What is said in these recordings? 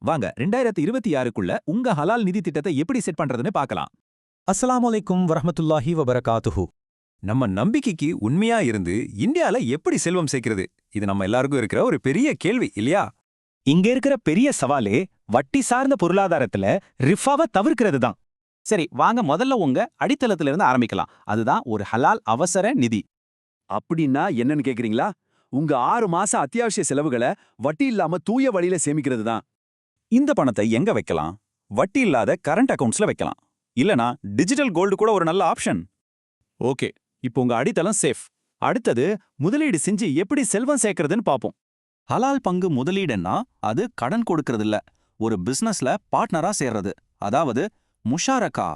வாங்க 2026க்குள்ள உங்க ஹலால் நிதி திட்டத்தை எப்படி செட் பண்றதுன்னு பார்க்கலாம். அஸ்ஸலாமு அலைக்கும் வரஹ்மத்துல்லாஹி வபரகாத்துஹு. நம்ம நம்பிக்கைக்கு உண்மையா இருந்து இந்தியால எப்படி செல்வம் சேர்க்கிறது? இது நம்ம எல்லாருக்கும் இருக்கிற ஒரு பெரிய கேள்வி இல்லையா? இங்க இருக்கிற பெரிய சவாலே வட்டி சார்ந்த பொருளாதாரத்துல ரிஃபாவை தவிர்க்கிறது தான். சரி, வாங்க முதல்ல உங்க அடித்தளத்துல இருந்து ஆரம்பிக்கலாம். அதுதான் ஒரு ஹலால் அவசர நிதி. அப்படின்னா என்னன்னு கேக்குறீங்களா? உங்க 6 மாச அத்தியாவசிய செலவுகளை வட்டி இல்லாம தூய வழியில சேமிக்கிறது தான். இந்த பணத்தை எங்க வைக்கலாம்? வட்டி இல்லாத கரண்ட் அக்கவுண்ட்ஸ்ல வைக்கலாம். இல்லனா டிஜிட்டல் கோல்டு கூட ஒரு நல்ல ஆப்ஷன். ஓகே, இப்போ உங்க அடித்தளம் சேஃப். அடுத்தது முதலீடு செஞ்சு எப்படி செல்வம் சேர்க்கறதுன்னு பாப்போம். ஹலால் பங்கு முதலீடுன்னா அது கடன் கொடுக்கறது இல்ல, ஒரு பிசினஸ்ல பார்ட்னரா சேர்றது, அதாவது முஷாரக்கா.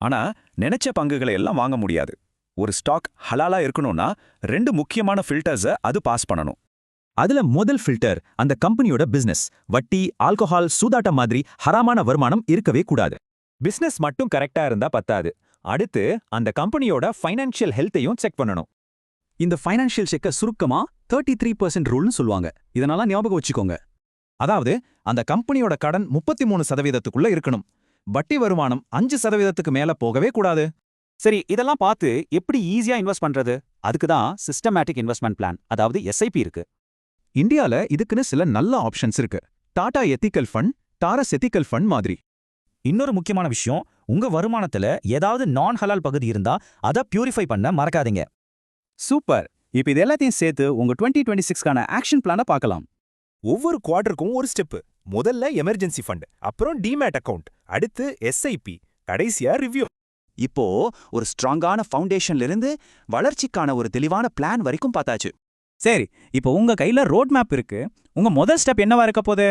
ஆனா நினைச்ச பங்குகளை எல்லாம் வாங்க முடியாது. ஒரு ஸ்டாக் ஹலாலா இருக்கணும்னா 2 முக்கியமான ஃபில்டர்ஸை அது பாஸ் பண்ணணும். அதுல முதல் ஃபில்டர் அந்த கம்பெனியோட பிசினஸ். வட்டி, ஆல்கஹால், சூதாட்டம் மாதிரி ஹராமான வருமானம் இருக்கவே கூடாது. பிசினஸ் மட்டும் கரெக்டா இருந்தா பத்தாது. அடுத்து அந்த கம்பெனியோட ஃபைனான்ஷியல் ஹெல்த்தையும் செக் பண்ணணும். இந்த ஃபைனான்ஷியல் செக்க சுருக்கமா 33% ரூல்னு சொல்லுவாங்க. இதனால ஞாபகம் வச்சுக்கோங்க. அதாவது அந்த கம்பெனியோட கடன் 33%க்குள்ள இருக்கணும். வட்டி வருமானம் 5%க்கு மேல போகவே கூடாது. சரி, இதெல்லாம் பார்த்து எப்படி ஈஸியா இன்வெஸ்ட் பண்றது? அதுக்கு தான் சிஸ்டமேட்டிக் இன்வெஸ்ட்மெண்ட் பிளான், அதாவது எஸ்ஐபி இருக்கு. இந்தியால இதுக்குன்னு சில நல்ல ஆப்ஷன்ஸ் இருக்கு. Tata ethical fund, Taurus ethical fund மாதிரி. இன்னொரு முக்கியமான விஷயம், உங்க வருமானத்துல ஏதாவது நான் ஹலால் பகுதி இருந்தா அதை பியூரிஃபை பண்ண மறக்காதீங்க. சூப்பர். இப்போ இது எல்லாத்தையும் சேர்த்து உங்க 2026க்கான ஆக்ஷன் பிளான பார்க்கலாம். ஒவ்வொரு குவார்டருக்கும் ஒரு ஸ்டெப். முதல்ல எமர்ஜென்சி ஃபண்ட், அப்புறம் டிமேட் அக்கவுண்ட், அடுத்து எஸ்ஐபி, கடைசியா ரிவ்யூ. இப்போ ஒரு ஸ்ட்ராங்கான ஃபவுண்டேஷன்ல இருந்து வளர்ச்சிக்கான ஒரு தெளிவான பிளான் வரைக்கும் பார்த்தாச்சு. சரி, இப்போ உங்க கையில ரோட் மேப் இருக்கு. உங்க முதல் ஸ்டெப் என்னவா இருக்க போகுது?